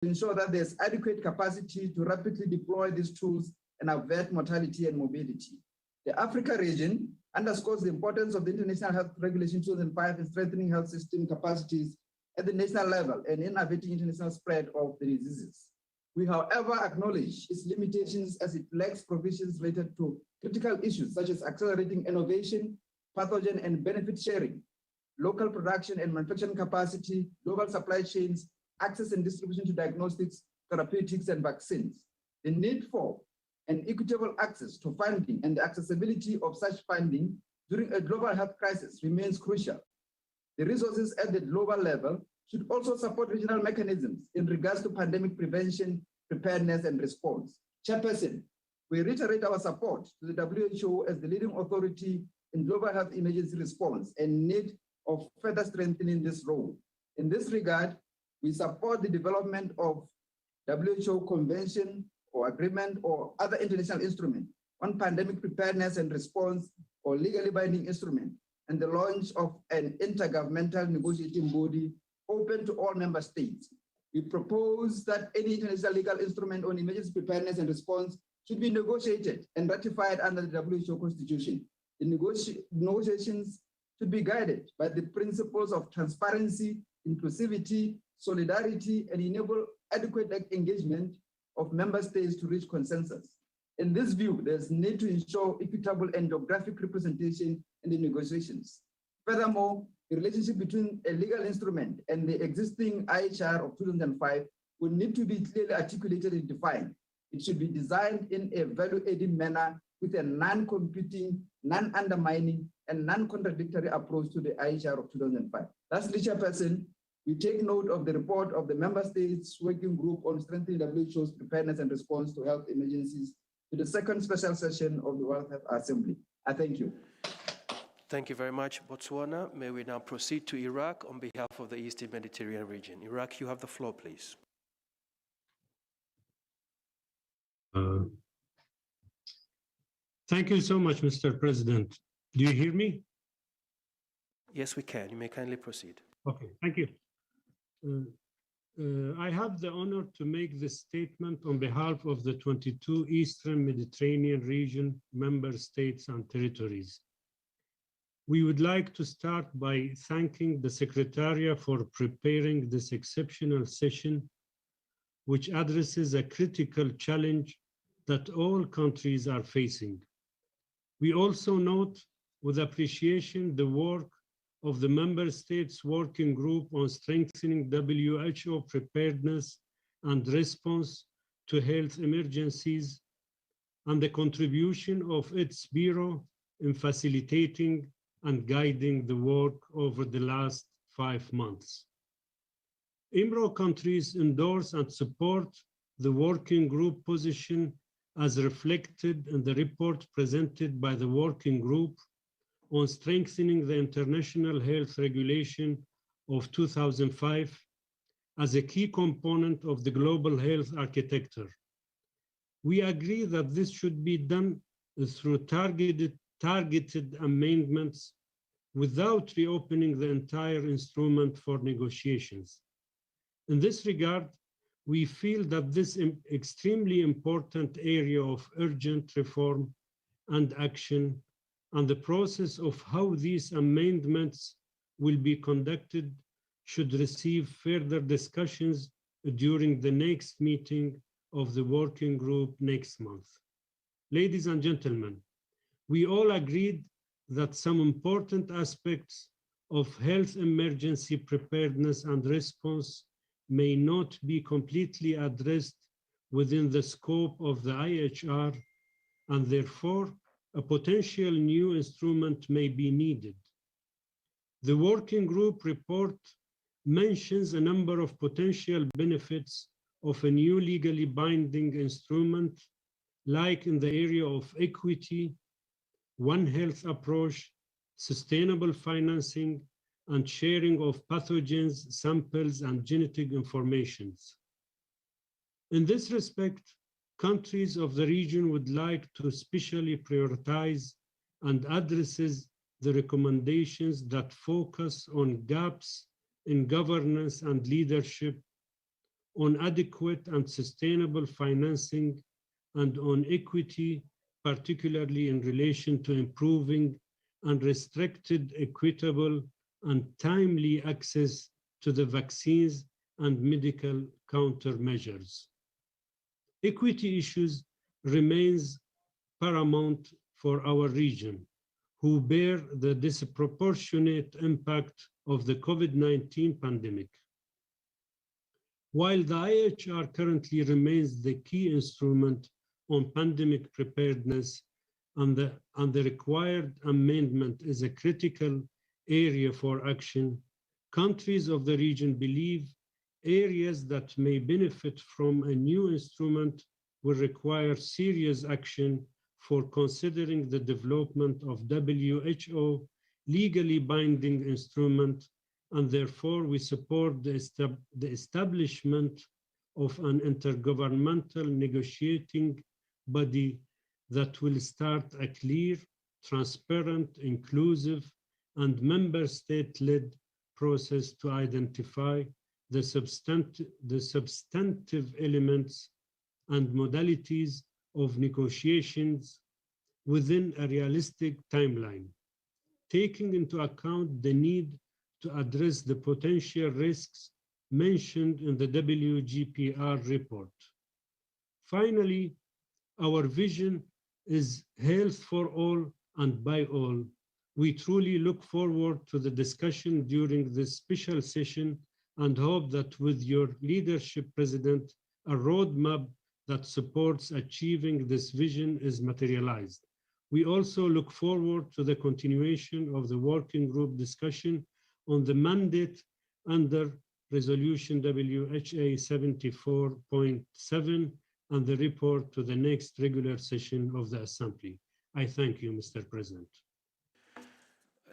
ensure that there's adequate capacity to rapidly deploy these tools and avert mortality and morbidity. The Africa region underscores the importance of the International Health Regulation 2005 in strengthening health system capacities at the national level and in averting international spread of the diseases. We, however, acknowledge its limitations as it lacks provisions related to critical issues such as accelerating innovation, pathogen and benefit sharing, local production and manufacturing capacity, global supply chains, access and distribution to diagnostics, therapeutics, and vaccines. The need for an equitable access to funding and the accessibility of such funding during a global health crisis remains crucial. The resources at the global level should also support regional mechanisms in regards to pandemic prevention, preparedness, and response. Chairperson, we reiterate our support to the WHO as the leading authority in global health emergency response and need of further strengthening this role. In this regard, we support the development of WHO convention or agreement or other international instrument on pandemic preparedness and response or legally binding instrument, and the launch of an intergovernmental negotiating body open to all member states. We propose that any international legal instrument on emergency preparedness and response should be negotiated and ratified under the WHO Constitution. The negotiations should be guided by the principles of transparency, inclusivity, solidarity, and enable adequate engagement of member states to reach consensus. In this view, there's need to ensure equitable and geographic representation in the negotiations. Furthermore, the relationship between a legal instrument and the existing IHR of 2005 will need to be clearly articulated and defined. It should be designed in a value-adding manner with a non-competing, non-undermining, and non-contradictory approach to the IHR of 2005. Lastly, Chairperson, we take note of the report of the Member States Working Group on Strengthening WHO's Preparedness and Response to Health Emergencies to the second special session of the World Health Assembly. I thank you. Thank you very much, Botswana. May we now proceed to Iraq on behalf of the Eastern Mediterranean region. Iraq, you have the floor, please. Thank you so much, Mr. President. Do you hear me? Yes, we can. You may kindly proceed. Okay, thank you. I have the honor to make this statement on behalf of the 22 Eastern Mediterranean region member states and territories. We would like to start by thanking the Secretariat for preparing this exceptional session, which addresses a critical challenge that all countries are facing. We also note with appreciation the work of the Member States Working Group on Strengthening WHO Preparedness and Response to Health Emergencies and the contribution of its Bureau in facilitating and guiding the work over the last 5 months. IMRO countries endorse and support the working group position as reflected in the report presented by the working group on strengthening the International Health Regulation of 2005 as a key component of the global health architecture. We agree that this should be done through targeted amendments without reopening the entire instrument for negotiations. In this regard, we feel that this extremely important area of urgent reform and action and the process of how these amendments will be conducted should receive further discussions during the next meeting of the working group next month. Ladies and gentlemen, we all agreed that some important aspects of health emergency preparedness and response may not be completely addressed within the scope of the IHR, and therefore a potential new instrument may be needed. The working group report mentions a number of potential benefits of a new legally binding instrument, like in the area of equity, One Health approach, sustainable financing, and sharing of pathogens, samples, and genetic informations. In this respect, countries of the region would like to specially prioritize and addresses the recommendations that focus on gaps in governance and leadership, on adequate and sustainable financing, and on equity, particularly in relation to improving unrestricted, equitable, and timely access to the vaccines and medical countermeasures. Equity issues remains paramount for our region, who bear the disproportionate impact of the COVID-19 pandemic. While the IHR currently remains the key instrument on pandemic preparedness, and the required amendment is a critical area for action, countries of the region believe areas that may benefit from a new instrument will require serious action for considering the development of WHO legally binding instrument, and therefore we support the establishment of an intergovernmental negotiating body that will start a clear, transparent, inclusive, and member state-led process to identify the substantive elements and modalities of negotiations within a realistic timeline, taking into account the need to address the potential risks mentioned in the WGPR report. Finally, our vision is health for all and by all. We truly look forward to the discussion during this special session and hope that with your leadership, President, a roadmap that supports achieving this vision is materialized. We also look forward to the continuation of the working group discussion on the mandate under Resolution WHA 74.7 and the report to the next regular session of the Assembly. I thank you, Mr. President.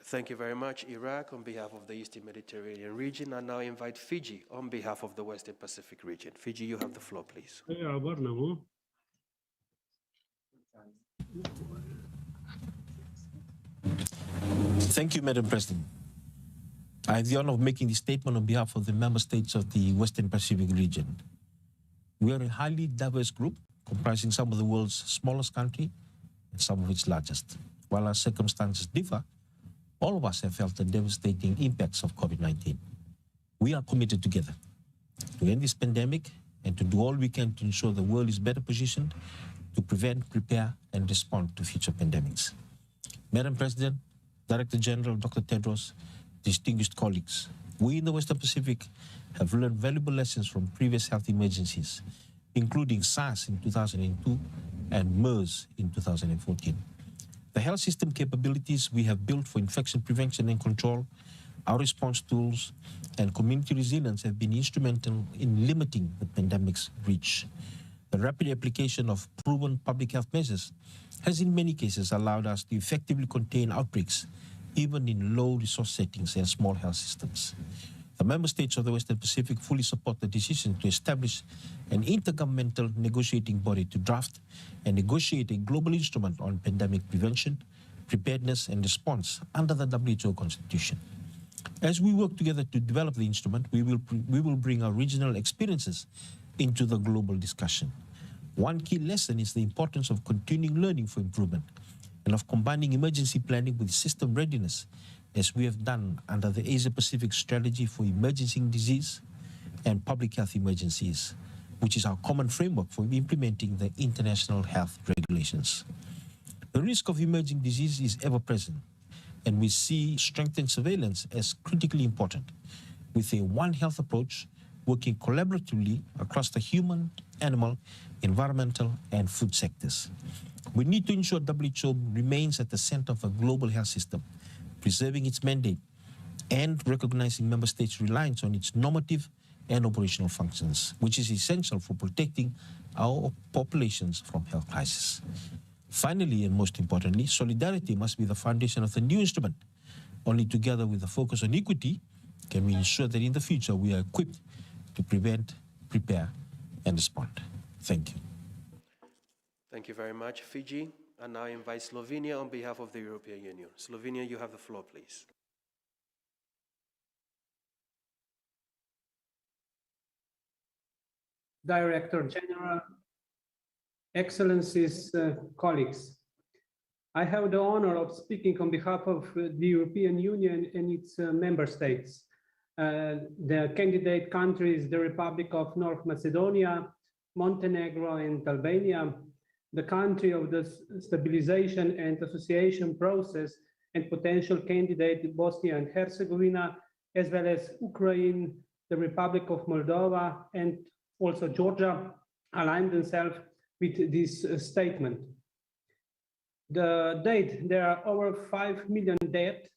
Thank you very much, Iraq, on behalf of the Eastern Mediterranean region. I now invite Fiji on behalf of the Western Pacific region. Fiji, you have the floor, please. Thank you, Madam President. I have the honor of making this statement on behalf of the member states of the Western Pacific region. We are a highly diverse group comprising some of the world's smallest country and some of its largest. While our circumstances differ, all of us have felt the devastating impacts of COVID-19. We are committed together to end this pandemic and to do all we can to ensure the world is better positioned to prevent, prepare, and respond to future pandemics. Madam President, Director General Dr. Tedros, distinguished colleagues, we in the Western Pacific have learned valuable lessons from previous health emergencies, including SARS in 2002 and MERS in 2014. The health system capabilities we have built for infection prevention and control, our response tools, and community resilience have been instrumental in limiting the pandemic's reach. The rapid application of proven public health measures has in many cases allowed us to effectively contain outbreaks, even in low-resource settings and small health systems. The member states of the Western Pacific fully support the decision to establish an intergovernmental negotiating body to draft and negotiate a global instrument on pandemic prevention, preparedness, and response under the WHO Constitution. As we work together to develop the instrument, we will bring our regional experiences into the global discussion. One key lesson is the importance of continuing learning for improvement and of combining emergency planning with system readiness, as we have done under the Asia-Pacific Strategy for Emergency Disease and Public Health Emergencies, which is our common framework for implementing the international health regulations. The risk of emerging disease is ever present, and we see strengthened surveillance as critically important, with a One Health approach working collaboratively across the human, animal, environmental, and food sectors. We need to ensure WHO remains at the center of a global health system, preserving its mandate and recognizing member states' reliance on its normative and operational functions, which is essential for protecting our populations from health crises. Finally, and most importantly, solidarity must be the foundation of the new instrument. Only together with a focus on equity can we ensure that in the future we are equipped to prevent, prepare, and respond. Thank you. Thank you very much, Fiji. And now I invite Slovenia on behalf of the European Union. Slovenia, you have the floor, please. Director General, Excellencies, colleagues. I have the honor of speaking on behalf of the European Union and its member states. The candidate countries, the Republic of North Macedonia, Montenegro, and Albania, the country of the stabilization and association process, and potential candidate Bosnia and Herzegovina, as well as Ukraine, the Republic of Moldova, and also Georgia, aligned themselves with this statement. The date, there are over 5 million dead,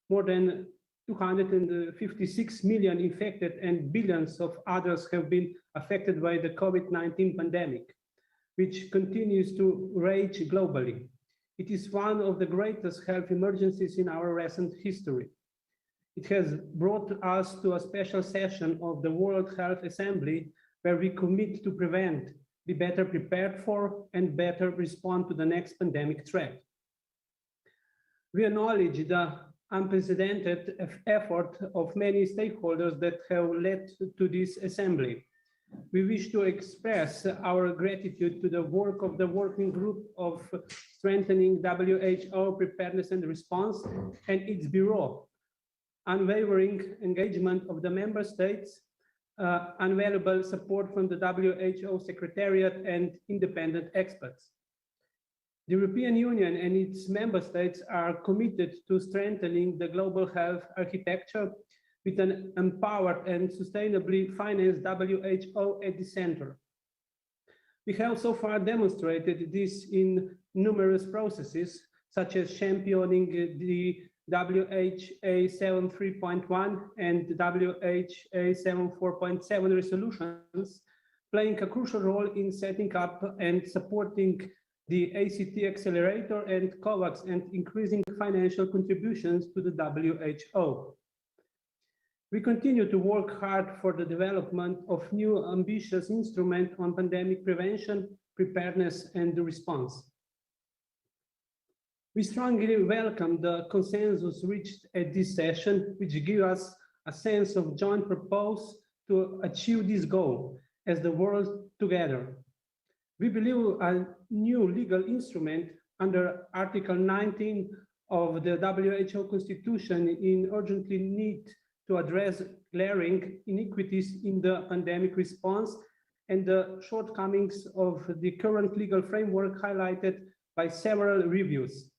more than 256 million infected, and billions of others have been affected by the COVID-19 pandemic, which continues to rage globally. It is one of the greatest health emergencies in our recent history. It has brought us to a special session of the World Health Assembly, where we commit to prevent, be better prepared for, and better respond to the next pandemic threat. We acknowledge the unprecedented effort of many stakeholders that have led to this assembly. We wish to express our gratitude to the work of the Working Group of Strengthening WHO Preparedness and Response and its Bureau, unwavering engagement of the member states, invaluable support from the WHO Secretariat and independent experts. The European Union and its member states are committed to strengthening the global health architecture with an empowered and sustainably financed WHO at the center. We have so far demonstrated this in numerous processes, such as championing the WHA 73.1 and WHA 74.7 resolutions, playing a crucial role in setting up and supporting the ACT Accelerator and COVAX, and increasing financial contributions to the WHO. We continue to work hard for the development of new ambitious instruments on pandemic prevention, preparedness, and response. We strongly welcome the consensus reached at this session, which gives us a sense of joint purpose to achieve this goal as the world together. We believe a new legal instrument under Article 19 of the WHO Constitution in urgently need to address glaring inequities in the pandemic response and the shortcomings of the current legal framework highlighted by several reviews.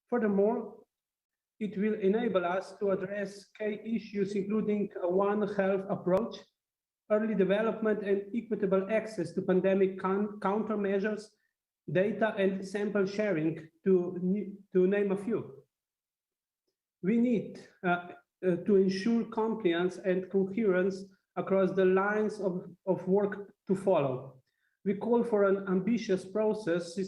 Furthermore, it will enable us to address key issues, including a One Health approach, early development and equitable access to pandemic countermeasures, data and sample sharing, to name a few. We need to ensure compliance and coherence across the lines of work to follow. We call for an ambitious process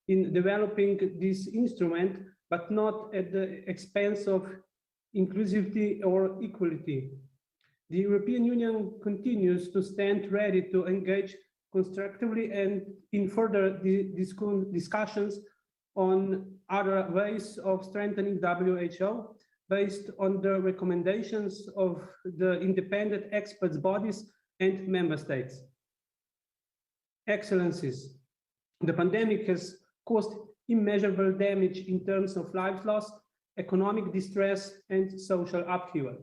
in developing this instrument, but not at the expense of inclusivity or equality. The European Union continues to stand ready to engage constructively and in further discussions on other ways of strengthening WHO based on the recommendations of the independent experts bodies and member states. Excellencies, the pandemic has caused immeasurable damage in terms of life loss, economic distress, and social upheaval.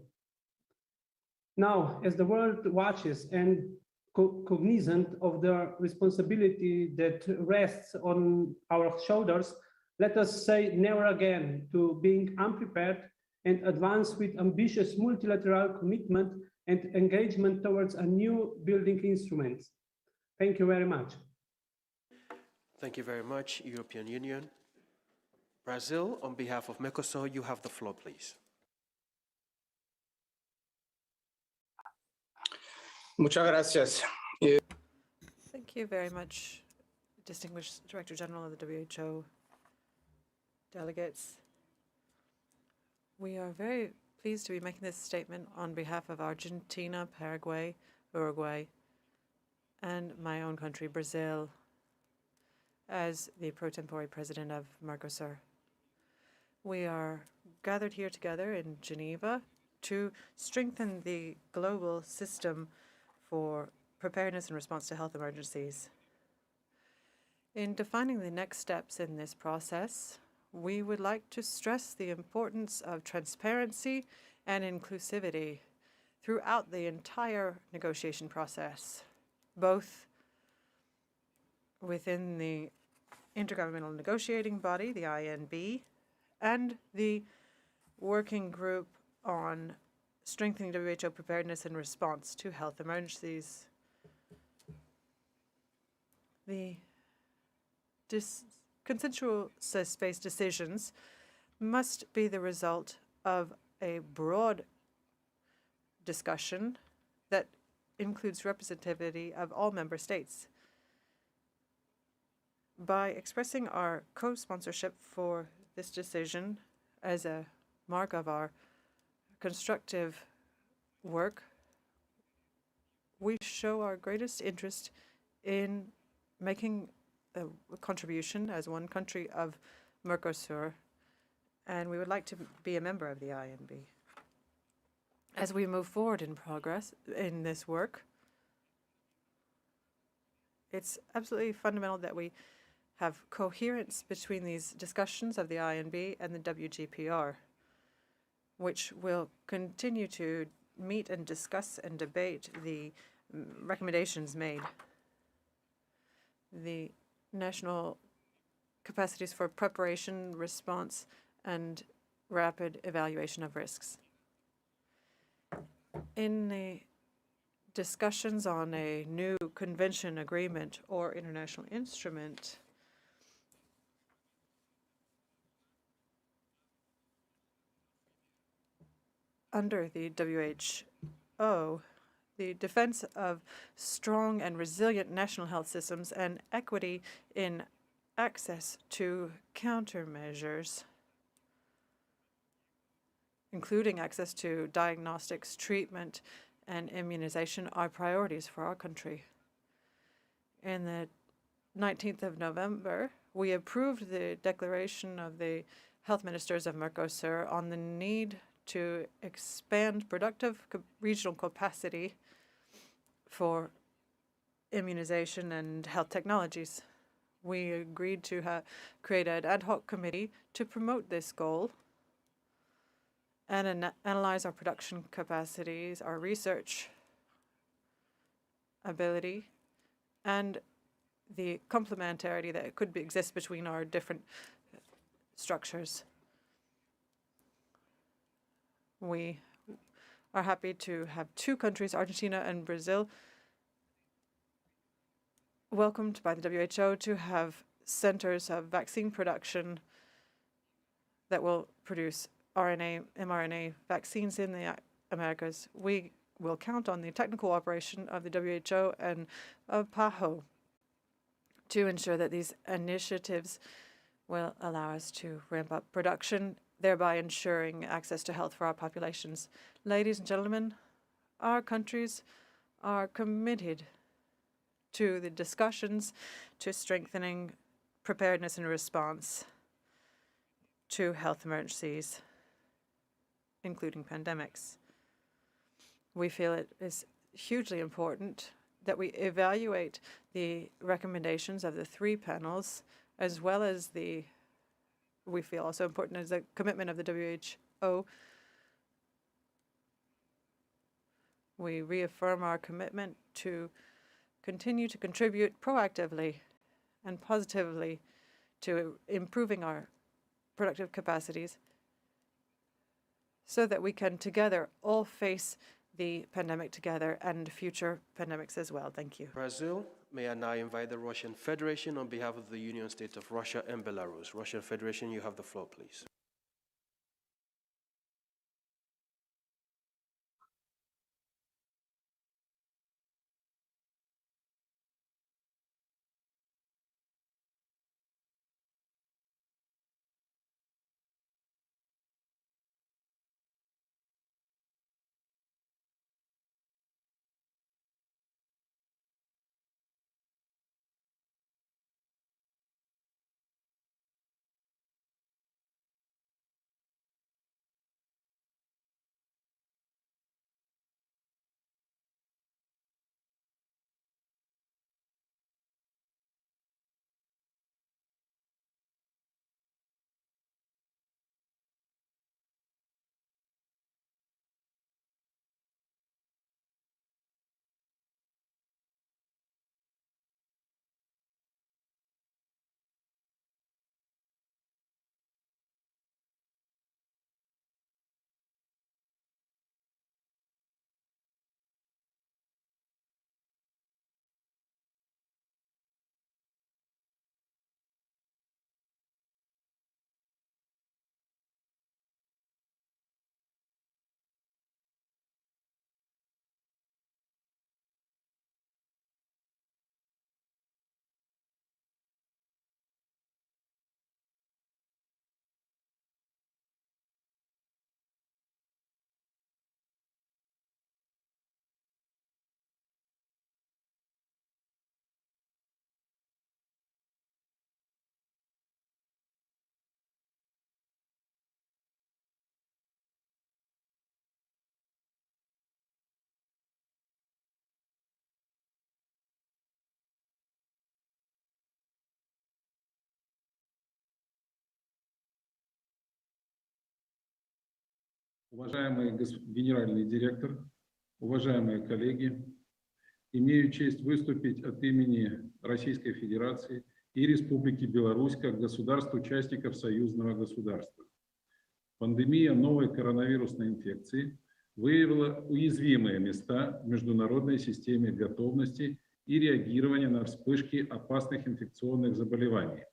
Now, as the world watches and cognizant of the responsibility that rests on our shoulders, let us say never again to being unprepared and advance with ambitious multilateral commitment and engagement towards a new building instruments. Thank you very much. Thank you very much, European Union. Brazil, on behalf of Mercosur, you have the floor, please. Muchas gracias. Thank you very much, distinguished Director General of the WHO, delegates. We are very pleased to be making this statement on behalf of Argentina, Paraguay, Uruguay, and my own country, Brazil, as the pro tempore president of Mercosur. We are gathered here together in Geneva to strengthen the global system for preparedness and response to health emergencies. In defining the next steps in this process, we would like to stress the importance of transparency and inclusivity throughout the entire negotiation process, both within the Intergovernmental Negotiating Body, the INB, and the Working Group on Strengthening WHO Preparedness and Response to Health Emergencies. The consensus-based decisions must be the result of a broad discussion that includes representativity of all member states. By expressing our co-sponsorship for this decision as a mark of our constructive work, we show our greatest interest in making a contribution as one country of Mercosur, and we would like to be a member of the INB. As we move forward in progress in this work, it's absolutely fundamental that we have coherence between these discussions of the INB and the WGPR, which will continue to meet and discuss and debate the recommendations made. The national capacities for preparation, response, and rapid evaluation of risks. In the discussions on a new convention, agreement, or international instrument, under the WHO, the defense of strong and resilient national health systems and equity in access to countermeasures, including access to diagnostics, treatment, and immunization, are priorities for our country. In the 19th of November, we approved the declaration of the health ministers of Mercosur on the need to expand productive regional capacity for immunization and health technologies. We agreed to create an ad hoc committee to promote this goal and analyze our production capacities, our research ability, and the complementarity that could exist between our different structures. We are happy to have two countries, Argentina and Brazil, welcomed by the WHO to have centers of vaccine production that will produce RNA, mRNA vaccines in the Americas. We will count on the technical cooperation of the WHO and of PAHO to ensure that these initiatives will allow us to ramp up production, thereby ensuring access to health for our populations. Ladies and gentlemen, our countries are committed to the discussions to strengthening preparedness and response to health emergencies, including pandemics. We feel it is hugely important that we evaluate the recommendations of the three panels, as well as we feel also important as the commitment of the WHO. We reaffirm our commitment to continue to contribute proactively and positively to improving our productive capacities so that we can together all face the pandemic together and future pandemics as well. Thank you. Brazil, may I now invite the Russian Federation on behalf of the Union States of Russia and Belarus. Russian Federation, you have the floor, please. Уважаемый генеральный директор, уважаемые коллеги, имею честь выступить от имени Российской Федерации и Республики Беларусь как государств-участников союзного государства. Пандемия новой коронавирусной инфекции выявила уязвимые места в международной системе готовности и реагирования на вспышки опасных инфекционных заболеваний.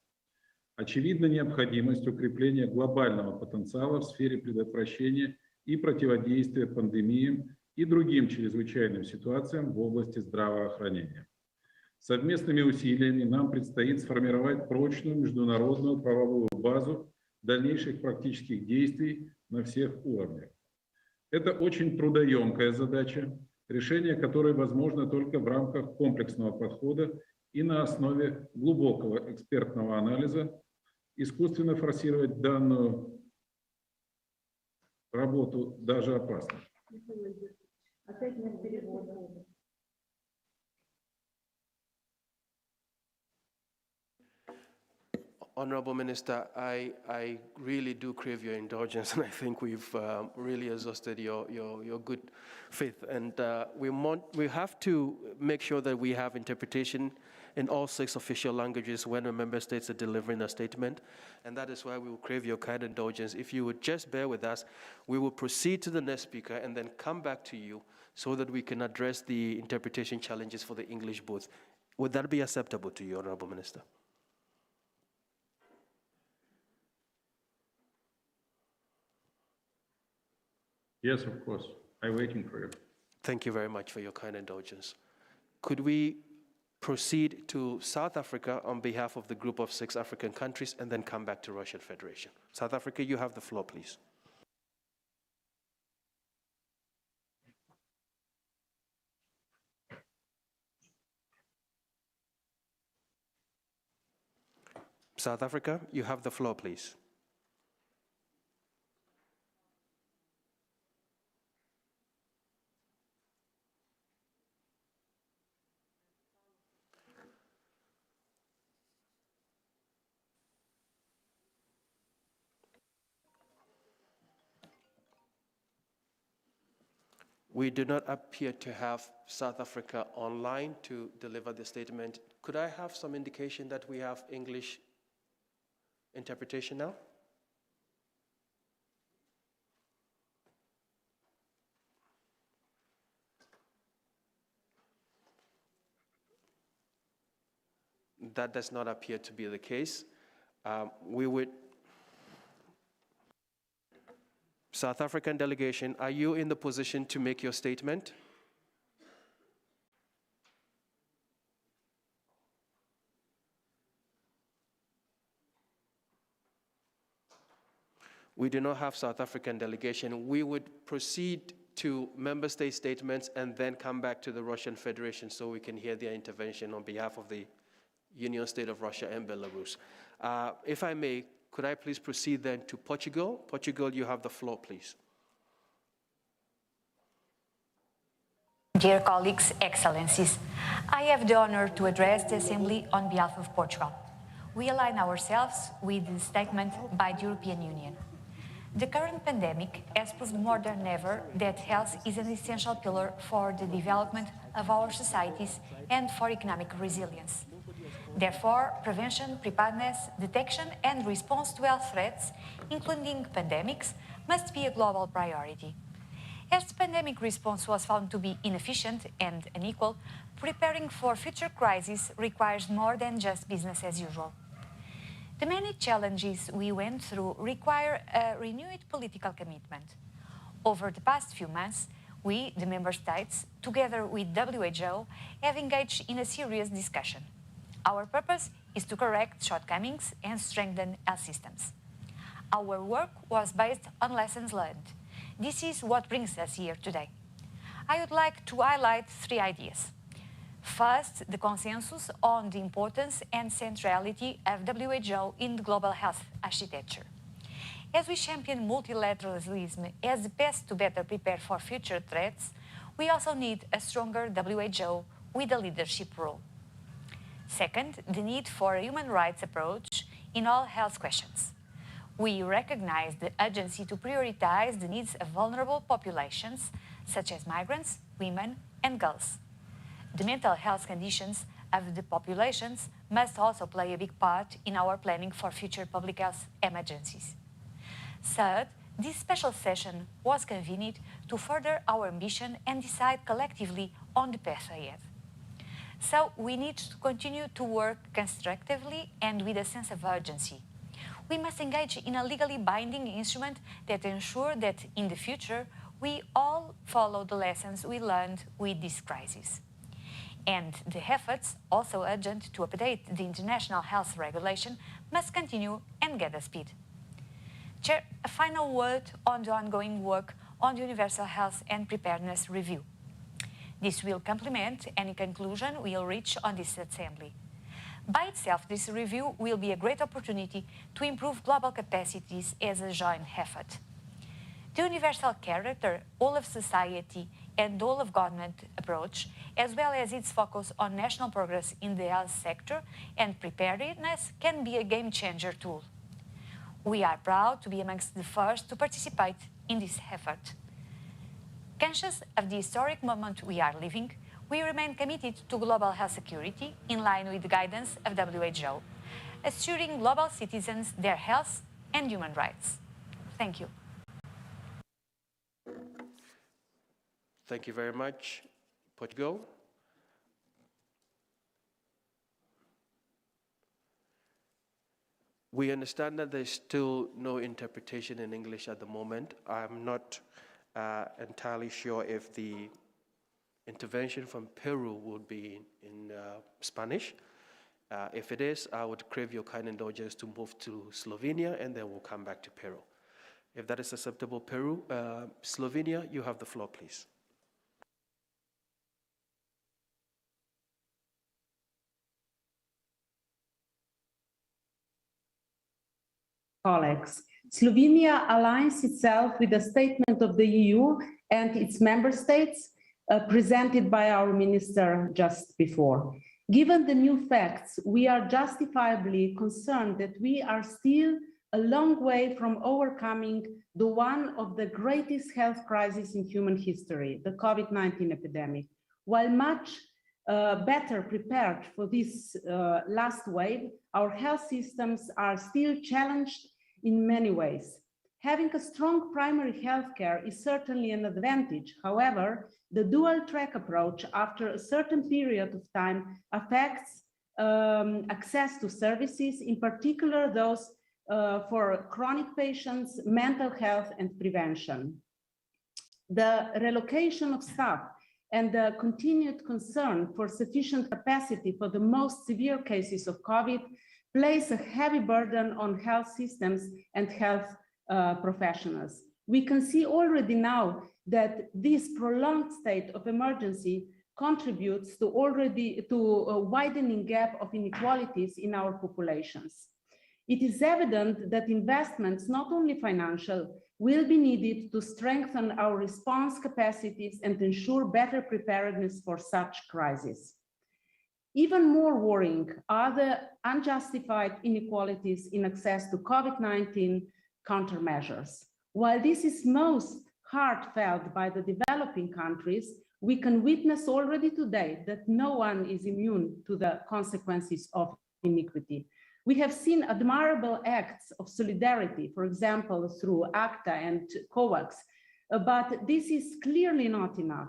Очевидна необходимость укрепления глобального потенциала в сфере предотвращения и противодействия пандемиям и другим чрезвычайным ситуациям в области здравоохранения. Совместными усилиями нам предстоит сформировать прочную международную правовую базу дальнейших практических действий на всех уровнях. Это очень трудоемкая задача, решение которой возможно только в рамках комплексного подхода и на основе глубокого экспертного анализа. Искусственно форсировать данную работу даже опасно. Honorable Minister, I really do crave your indulgence, and I think we've really exhausted your good faith. And we have to make sure that we have interpretation in all 6 official languages when the member states are delivering a statement. And that is why we will crave your kind indulgence. If you would just bear with us, we will proceed to the next speaker and then come back to you so that we can address the interpretation challenges for the English booth. Would that be acceptable to you, Honorable Minister? Yes, of course. I'm waiting for you. Thank you very much for your kind indulgence. Could we proceed to South Africa on behalf of the group of 6 African countries and then come back to Russian Federation? South Africa, you have the floor, please. South Africa, you have the floor, please. We do not appear to have South Africa online to deliver the statement. Could I have some indication that we have English interpretation now? That does not appear to be the case. South African delegation, are you in the position to make your statement? We do not have South African delegation. We would proceed to member state statements and then come back to the Russian Federation so we can hear their intervention on behalf of the Union State of Russia and Belarus. If I may, could I please proceed then to Portugal? Portugal, you have the floor, please. Dear colleagues, excellencies, I have the honor to address the Assembly on behalf of Portugal. We align ourselves with the statement by the European Union. The current pandemic has proved more than ever that health is an essential pillar for the development of our societies and for economic resilience. Therefore, prevention, preparedness, detection and response to health threats, including pandemics, must be a global priority. As the pandemic response was found to be inefficient and unequal, preparing for future crises requires more than just business as usual. The many challenges we went through require a renewed political commitment. Over the past few months, we, the Member States, together with WHO, have engaged in a serious discussion. Our purpose is to correct shortcomings and strengthen health systems. Our work was based on lessons learned. This is what brings us here today. I would like to highlight 3 ideas. First, the consensus on the importance and centrality of WHO in the global health architecture. As we champion multilateralism as the path to better prepare for future threats, we also need a stronger WHO with a leadership role. Second, the need for a human rights approach in all health questions. We recognize the urgency to prioritize the needs of vulnerable populations, such as migrants, women, and girls. The mental health conditions of the populations must also play a big part in our planning for future public health emergencies. Third, this special session was convened to further our ambition and decide collectively on the path ahead. So we need to continue to work constructively and with a sense of urgency. We must engage in a legally binding instrument that ensures that in the future we all follow the lessons we learned with this crisis. And the efforts, also urgent to update the international health regulation, must continue and gather speed. Chair, a final word on the ongoing work on the Universal Health and Preparedness Review. This will complement any conclusion we will reach on this assembly. By itself, this review will be a great opportunity to improve global capacities as a joint effort. The universal character, all of society and all of government approach, as well as its focus on national progress in the health sector and preparedness, can be a game-changer tool. We are proud to be amongst the first to participate in this effort. Conscious of the historic moment we are living, we remain committed to global health security in line with the guidance of WHO, assuring global citizens their health and human rights. Thank you. Thank you very much. Portugal. We understand that there's still no interpretation in English at the moment. I'm not entirely sure if the intervention from Peru would be in Spanish. If it is, I would crave your kind indulgence to move to Slovenia, and then we'll come back to Peru. If that is acceptable, Peru, Slovenia, you have the floor, please. Colleagues, Slovenia aligns itself with the statement of the EU and its member states presented by our minister just before. Given the new facts, we are justifiably concerned that we are still a long way from overcoming the one of the greatest health crises in human history, the COVID-19 epidemic. While much better prepared for this last wave, our health systems are still challenged in many ways. Having a strong primary healthcare is certainly an advantage. However, the dual track approach after a certain period of time affects access to services, in particular those for chronic patients, mental health and prevention. The relocation of staff and the continued concern for sufficient capacity for the most severe cases of COVID place a heavy burden on health systems and health professionals. We can see already now that this prolonged state of emergency contributes to a widening gap of inequalities in our populations. It is evident that investments, not only financial, will be needed to strengthen our response capacities and ensure better preparedness for such crises. Even more worrying are the unjustified inequalities in access to COVID-19 countermeasures. While this is most hard felt by the developing countries, we can witness already today that no one is immune to the consequences of inequity. We have seen admirable acts of solidarity, for example, through ACTA and COVAX, but this is clearly not enough.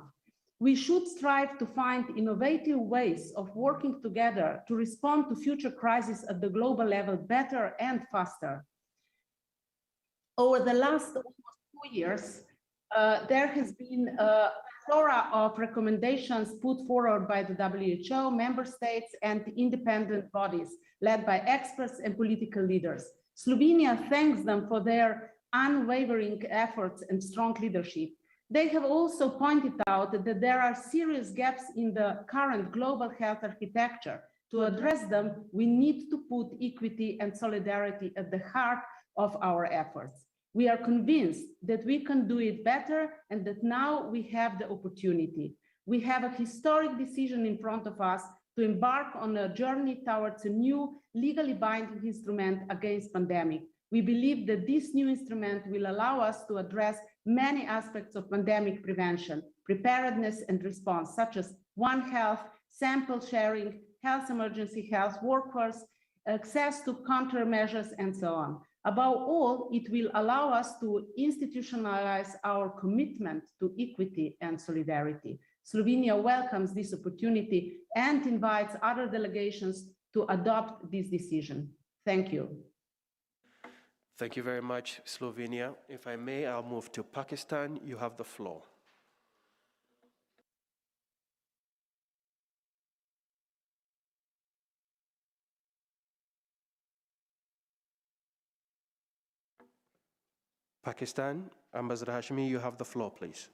We should strive to find innovative ways of working together to respond to future crises at the global level better and faster. Over the last almost 2 years, there has been a plethora of recommendations put forward by the WHO, member states, and independent bodies led by experts and political leaders. Slovenia thanks them for their unwavering efforts and strong leadership. They have also pointed out that there are serious gaps in the current global health architecture. To address them, we need to put equity and solidarity at the heart of our efforts. We are convinced that we can do it better and that now we have the opportunity. We have a historic decision in front of us to embark on a journey towards a new legally binding instrument against pandemic. We believe that this new instrument will allow us to address many aspects of pandemic prevention, preparedness and response, such as One Health, sample sharing, health emergency health workers, access to countermeasures, and so on. Above all, it will allow us to institutionalize our commitment to equity and solidarity. Slovenia welcomes this opportunity and invites other delegations to adopt this decision. Thank you. Thank you very much, Slovenia. If I may, I'll move to Pakistan. You have the floor. Pakistan, Ambassador Hashmi, you have the floor, please.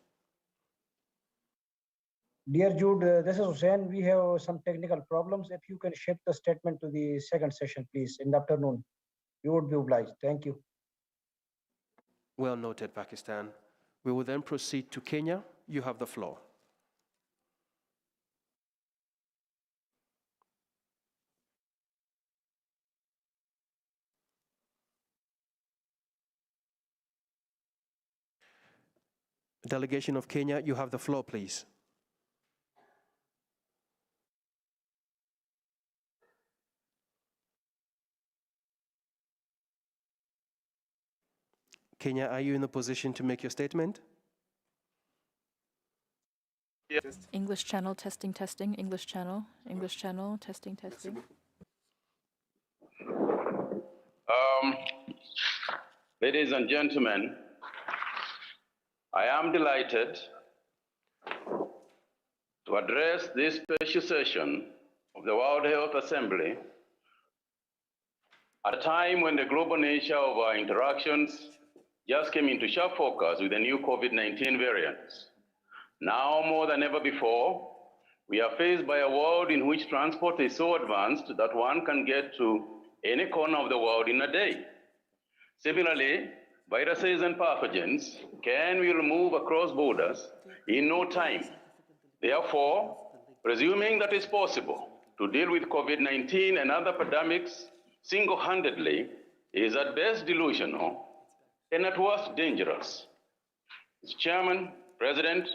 Dear Jude, this is Hussein. We have some technical problems. If you can shift the statement to the second session, please, in the afternoon, we would be obliged. Thank you. Well noted, Pakistan. We will then proceed to Kenya. You have the floor. Delegation of Kenya, you have the floor, please. Kenya, are you in a position to make your statement? Yes. English channel, testing, testing, English channel, testing, testing. Ladies and gentlemen, I am delighted to address this special session of the World Health Assembly at a time when the global nature of our interactions just came into sharp focus with the new COVID-19 variants. Now more than ever before, we are faced by a world in which transport is so advanced that one can get to any corner of the world in a day. Similarly, viruses and pathogens can be removed across borders in no time. Therefore, presuming that it's possible to deal with COVID-19 and other pandemics single-handedly is at best delusional and at worst dangerous. Mr. Chairman, President,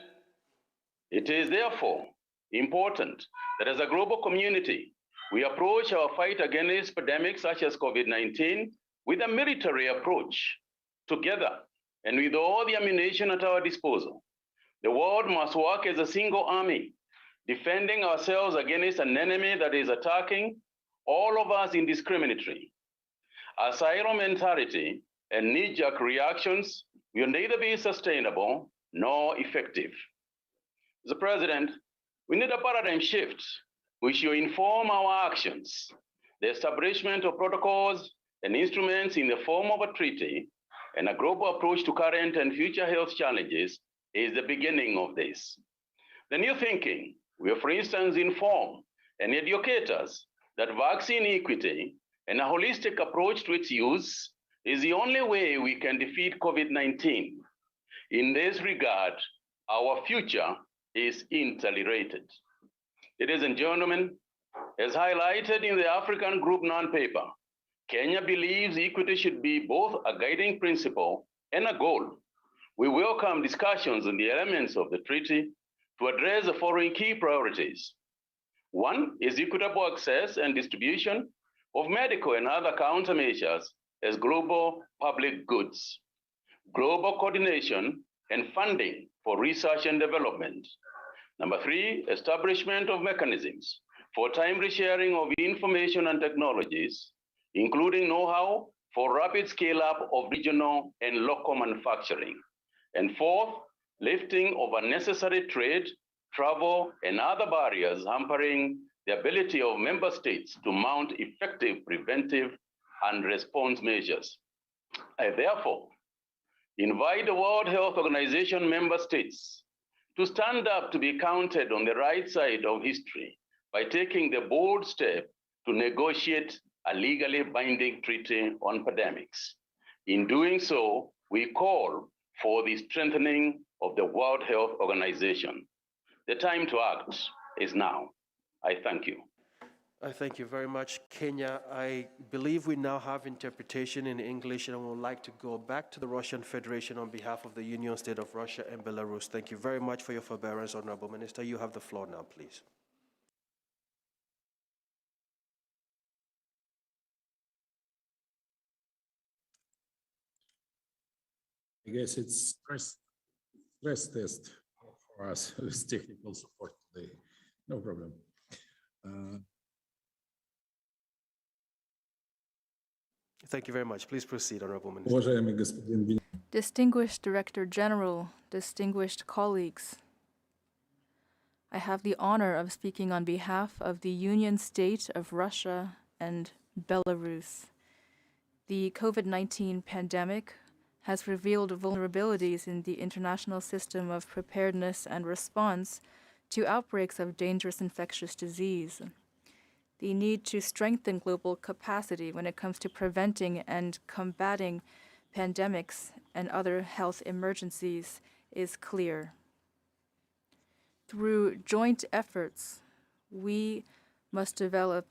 it is therefore important that as a global community, we approach our fight against pandemics such as COVID-19 with a military approach. Together, and with all the ammunition at our disposal, the world must work as a single army, defending ourselves against an enemy that is attacking all of us indiscriminately. Asylum mentality and knee-jerk reactions will neither be sustainable nor effective. Mr. President, we need a paradigm shift which will inform our actions. The establishment of protocols and instruments in the form of a treaty and a global approach to current and future health challenges is the beginning of this. The new thinking will, for instance, inform and educate us that vaccine equity and a holistic approach to its use is the only way we can defeat COVID-19. In this regard, our future is interrelated. Ladies and gentlemen, as highlighted in the African Group non-paper, Kenya believes equity should be both a guiding principle and a goal. We welcome discussions on the elements of the treaty to address the following key priorities. One is equitable access and distribution of medical and other countermeasures as global public goods. Global coordination and funding for research and development. Number three, establishment of mechanisms for timely sharing of information and technologies, including know-how for rapid scale-up of regional and local manufacturing. And fourth, lifting of unnecessary trade, travel, and other barriers hampering the ability of member states to mount effective preventive and response measures. I therefore invite the World Health Organization member states to stand up to be counted on the right side of history by taking the bold step to negotiate a legally binding treaty on pandemics. In doing so, we call for the strengthening of the World Health Organization. The time to act is now. I thank you. I thank you very much, Kenya. I believe we now have interpretation in English, and I would like to go back to the Russian Federation on behalf of the Union State of Russia and Belarus. Thank you very much for your forbearance, Honorable Minister. You have the floor now, please. I guess it's stress test for us with technical support today. No problem. Thank you very much. Please proceed, Honorable Minister. Уважаемый господин Distinguished Director General, distinguished colleagues, I have the honor of speaking on behalf of the Union State of Russia and Belarus. The COVID-19 pandemic has revealed vulnerabilities in the international system of preparedness and response to outbreaks of dangerous infectious disease. The need to strengthen global capacity when it comes to preventing and combating pandemics and other health emergencies is clear. Through joint efforts, we must develop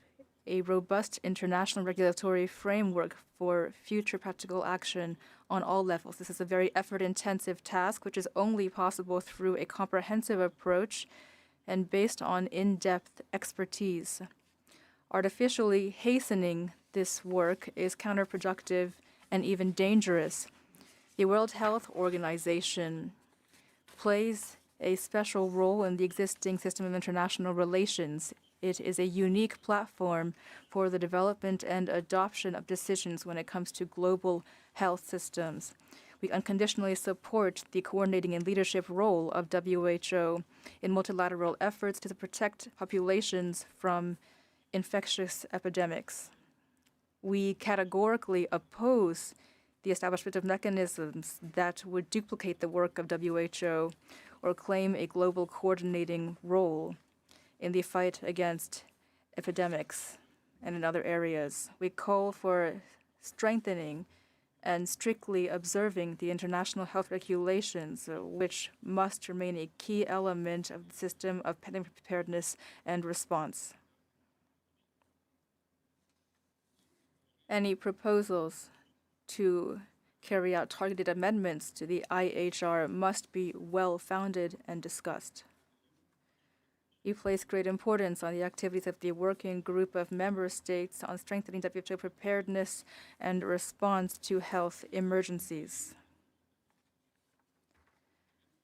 a robust international regulatory framework for future practical action on all levels. This is a very effort-intensive task, which is only possible through a comprehensive approach and based on in-depth expertise. Artificially hastening this work is counterproductive and even dangerous. The World Health Organization plays a special role in the existing system of international relations. It is a unique platform for the development and adoption of decisions when it comes to global health systems. We unconditionally support the coordinating and leadership role of WHO in multilateral efforts to protect populations from infectious epidemics. We categorically oppose the establishment of mechanisms that would duplicate the work of WHO or claim a global coordinating role in the fight against epidemics and in other areas. We call for strengthening and strictly observing the international health regulations, which must remain a key element of the system of pandemic preparedness and response. Any proposals to carry out targeted amendments to the IHR must be well-founded and discussed. We place great importance on the activities of the Working Group of Member States on strengthening WHO preparedness and response to health emergencies.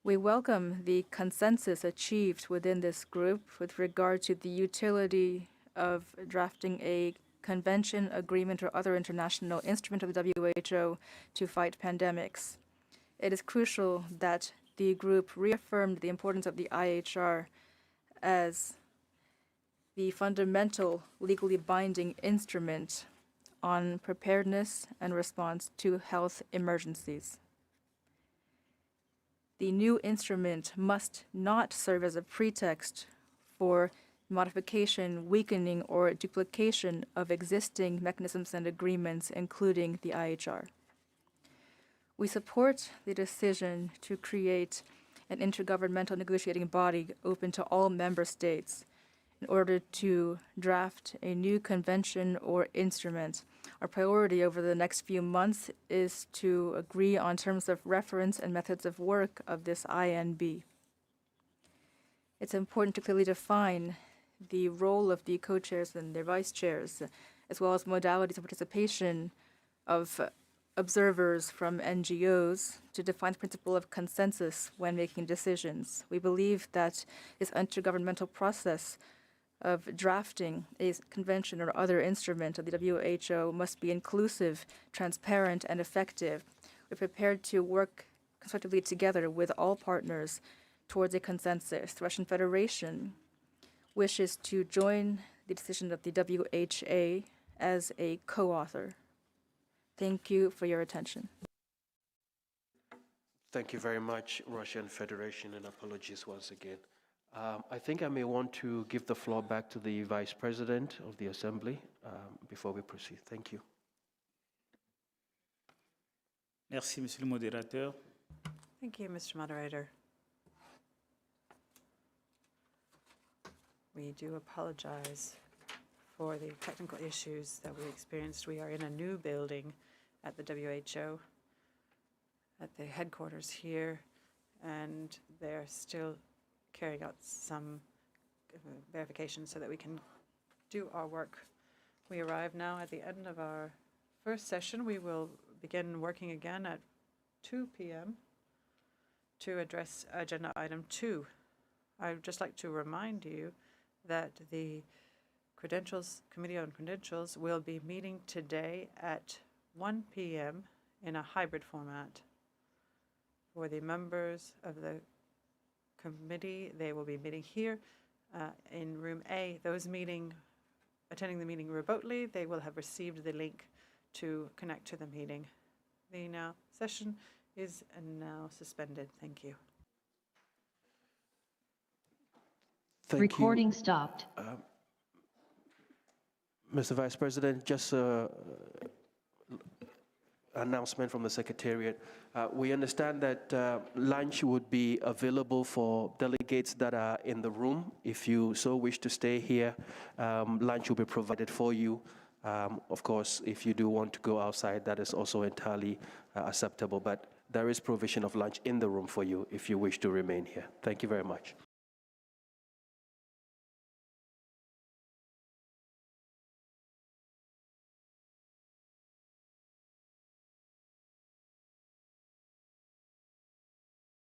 We welcome the consensus achieved within this group with regard to the utility of drafting a convention, agreement, or other international instrument of the WHO to fight pandemics. It is crucial that the group reaffirmed the importance of the IHR as the fundamental legally binding instrument on preparedness and response to health emergencies. The new instrument must not serve as a pretext for modification, weakening, or duplication of existing mechanisms and agreements, including the IHR. We support the decision to create an intergovernmental negotiating body open to all member states in order to draft a new convention or instrument. Our priority over the next few months is to agree on terms of reference and methods of work of this INB. It's important to clearly define the role of the co-chairs and their vice-chairs, as well as modalities of participation of observers from NGOs to define the principle of consensus when making decisions. We believe that this intergovernmental process of drafting a convention or other instrument of the WHO must be inclusive, transparent, and effective. We're prepared to work constructively together with all partners towards a consensus. The Russian Federation wishes to join the decision of the WHA as a co-author. Thank you for your attention. Thank you very much, Russian Federation, and apologies once again. I think I may want to give the floor back to the Vice President of the Assembly before we proceed. Thank you. Merci, Monsieur le Modérateur. Thank you, Mr. Moderator. We do apologize for for the technical issues that we experienced. We are in a new building at the WHO, at the headquarters here, and they're still carrying out some verification so that we can do our work. We arrive now at the end of our first session. We will begin working again at 2 p.m. to address agenda item 2. I would just like to remind you that the Committee on Credentials will be meeting today at 1 p.m. in a hybrid format. For the members of the committee, they will be meeting here in room A. Those attending the meeting remotely, they will have received the link to connect to the meeting. The session is now suspended. Thank you. Recording stopped. Mr. Vice President, just an announcement from the Secretariat. We understand that lunch would be available for delegates that are in the room. If you so wish to stay here, lunch will be provided for you. Of course, if you do want to go outside, that is also entirely acceptable, but there is provision of lunch in the room for you if you wish to remain here. Thank you very much.